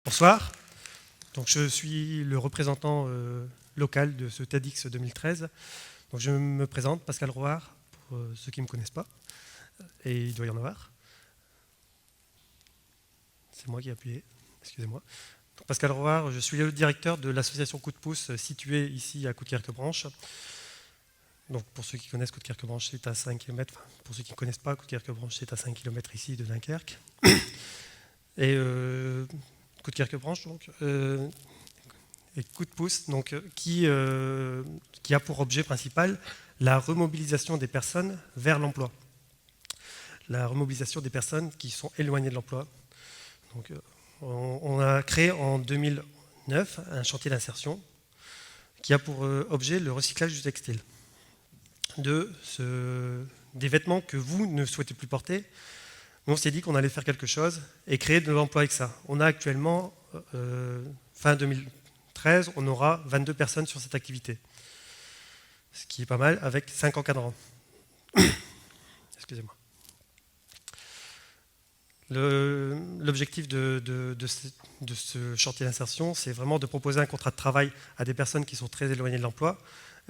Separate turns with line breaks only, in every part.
Bonsoir. Donc, je suis le représentant local de ce TEDx 2013. Donc, je me présente, Pascal Roard, pour ceux qui ne me connaissent pas. Et il doit y en avoir. C'est moi qui ai appuyé, excusez-moi. Donc, Pascal Roard, je suis le directeur de l'association Coup de pouce située ici à Coudekerque-Branche. Donc, pour ceux qui connaissent Coudekerque-Branche, c'est à 5 km. Enfin, pour ceux qui ne connaissent pas, Coudekerque-Branche, c'est à 5 km ici de Dunkerque. Et Coudekerque-Branche, donc, et Coup de pouce, donc, qui a pour objet principal la remobilisation des personnes vers l'emploi. La remobilisation des personnes qui sont éloignées de l'emploi. Donc, on a créé en 2009 un chantier d'insertion qui a pour objet le recyclage du textile. Des vêtements que vous ne souhaitez plus porter, on s'est dit qu'on allait faire quelque chose et créer de l'emploi avec ça. On a actuellement, fin 2013, on aura 22 personnes sur cette activité. Ce qui est pas mal, avec 5 encadrants. Excusez-moi. L'objectif de ce chantier d'insertion, c'est vraiment de proposer un contrat de travail à des personnes qui sont très éloignées de l'emploi.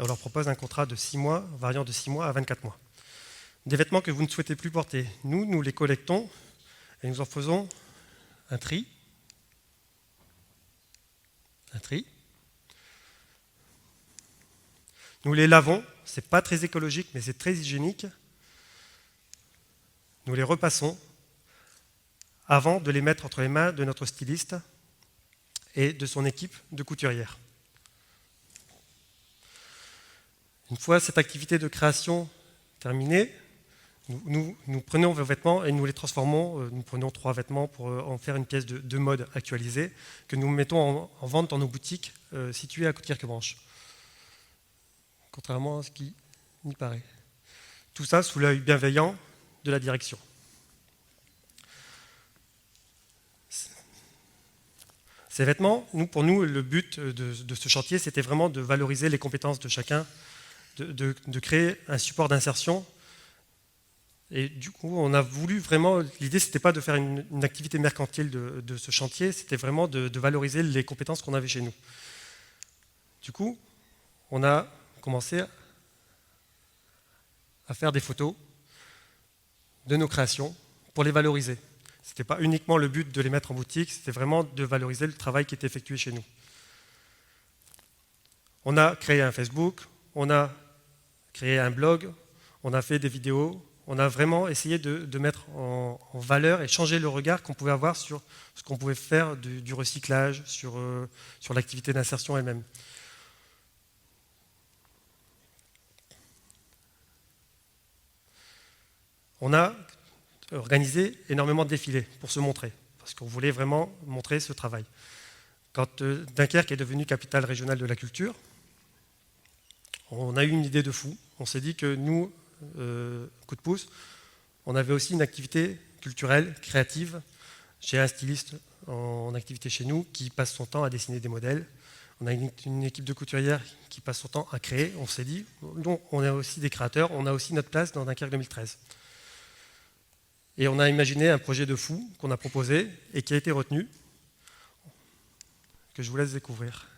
Et on leur propose un contrat de 6 mois, variant de 6 mois à 24 mois. Des vêtements que vous ne souhaitez plus porter. Nous les collectons et nous en faisons un tri. Nous les lavons, c'est pas très écologique, mais c'est très hygiénique. Nous les repassons avant de les mettre entre les mains de notre styliste et de son équipe de couturières. Une fois cette activité de création terminée, nous prenons vos vêtements et nous les transformons. Nous prenons 3 vêtements pour en faire une pièce de mode actualisée que nous mettons en vente dans nos boutiques situées à Coudekerque-Branche. Contrairement à ce qui y paraît. Tout ça sous l'œil bienveillant de la direction. Ces vêtements, pour nous, le but de ce chantier, c'était vraiment de valoriser les compétences de chacun, de créer un support d'insertion. Et du coup, on a voulu vraiment, l'idée, c'était pas de faire une activité mercantile de ce chantier, c'était vraiment de valoriser les compétences qu'on avait chez nous. Du coup, on a commencé à faire des photos de nos créations pour les valoriser. Ce n'était pas uniquement le but de les mettre en boutique, c'était vraiment de valoriser le travail qui était effectué chez nous. On a créé un Facebook, on a créé un blog, on a fait des vidéos, on a vraiment essayé de mettre en valeur et changer le regard qu'on pouvait avoir sur ce qu'on pouvait faire du recyclage, sur l'activité d'insertion elle-même. On a organisé énormément de défilés pour se montrer, parce qu'on voulait vraiment montrer ce travail. Quand Dunkerque est devenue capitale régionale de la culture, on a eu une idée de fou. On s'est dit que nous, Coup de pouce, on avait aussi une activité culturelle, créative. J'ai un styliste en activité chez nous qui passe son temps à dessiner des modèles. On a une équipe de couturières qui passe son temps à créer. On s'est dit, donc, on a aussi des créateurs, on a aussi notre place dans Dunkerque 2013. Et on a imaginé un projet de fou qu'on a proposé et qui a été retenu, que je vous laisse découvrir.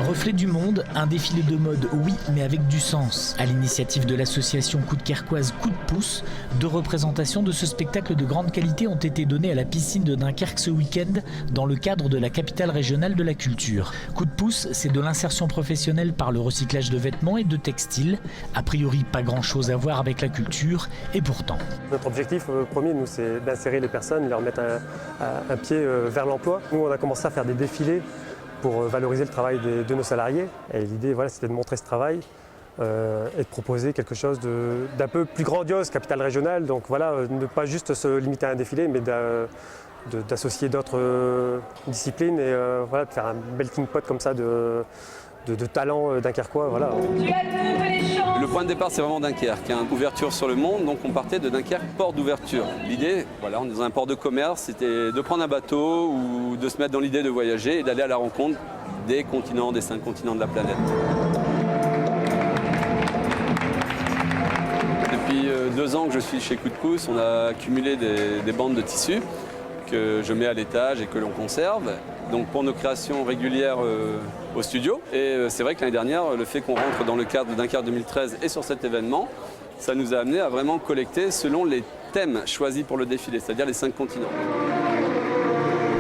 Reflet du monde, un défilé de mode, oui, mais avec du sens. À l'initiative de l'association coudekerquoise Coup de pouce, 2 représentations de ce spectacle de grande qualité ont été données à la piscine de Dunkerque ce week-end dans le cadre de la capitale régionale de la culture. Coup de pouce, c'est de l'insertion professionnelle par le recyclage de vêtements et de textiles. A priori, pas grand-chose à voir avec la culture, et pourtant.
Notre objectif premier, nous, c'est d'insérer les personnes, leur mettre un pied vers l'emploi. Nous, on a commencé à faire des défilés pour valoriser le travail de nos salariés. Et l'idée, voilà, c'était de montrer ce travail et de proposer quelque chose d'un peu plus grandiose, capitale régionale. Donc voilà, ne pas juste se limiter à un défilé, mais d'associer d'autres disciplines et voilà, de faire un melting pot comme ça de talents dunkerquois. Voilà.
Le point de départ, c'est vraiment Dunkerque, hein. Ouverture sur le monde, donc on partait de Dunkerque, port d'ouverture. L'idée, voilà, on est dans un port de commerce, c'était de prendre un bateau ou de se mettre dans l'idée de voyager et d'aller à la rencontre des continents, des 5 continents de la planète. Depuis 2 ans que je suis chez Coup de Pouce, on a accumulé des bandes de tissus que je mets à l'étage et que l'on conserve, donc pour nos créations régulières au studio. Et c'est vrai que l'année dernière, le fait qu'on rentre dans le cadre de Dunkerque 2013 et sur cet événement, ça nous a amené à vraiment collecter selon les thèmes choisis pour le défilé, c'est-à-dire les 5 continents.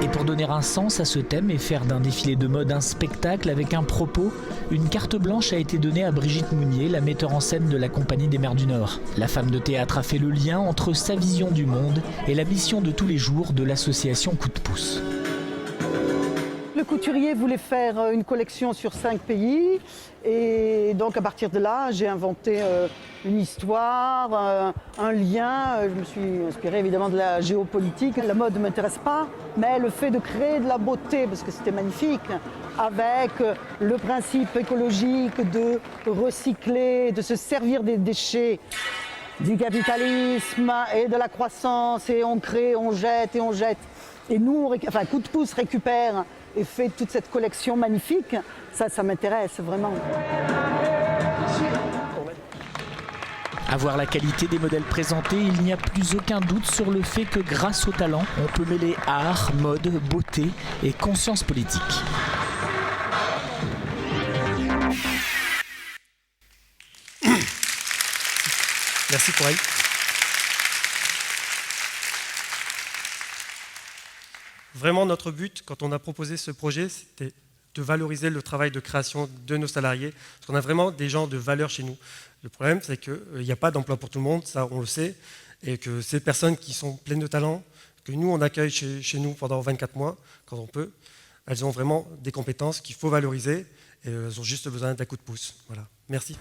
Et pour donner un sens à ce thème et faire d'un défilé de mode un spectacle avec un propos, une carte blanche a été donnée à Brigitte Mounier, la metteur en scène de la Compagnie des Mers du Nord. La femme de théâtre a fait le lien entre sa vision du monde et la mission de tous les jours de l'association Coup de Pouce.
Le couturier voulait faire une collection sur 5 pays et donc à partir de là, j'ai inventé une histoire, un lien. Je me suis inspirée évidemment de la géopolitique. La mode ne m'intéresse pas, mais le fait de créer de la beauté, parce que c'était magnifique, avec le principe écologique de recycler, de se servir des déchets du capitalisme et de la croissance, et on crée, on jette et on jette. Et nous, Coup de Pouce récupère et fait toute cette collection magnifique, ça m'intéresse vraiment.
À voir la qualité des modèles présentés, il n'y a plus aucun doute sur le fait que grâce au talent, on peut mêler art, mode, beauté et conscience politique.
Merci Corail. Vraiment, notre but, quand on a proposé ce projet, c'était de valoriser le travail de création de nos salariés, parce qu'on a vraiment des gens de valeur chez nous. Le problème, c'est qu'il n'y a pas d'emploi pour tout le monde, ça on le sait, et que ces personnes qui sont pleines de talent, que nous on accueille chez nous pendant 24 mois, quand on peut, elles ont vraiment des compétences qu'il faut valoriser, et elles ont juste besoin d'un coup de pouce. Voilà. Merci.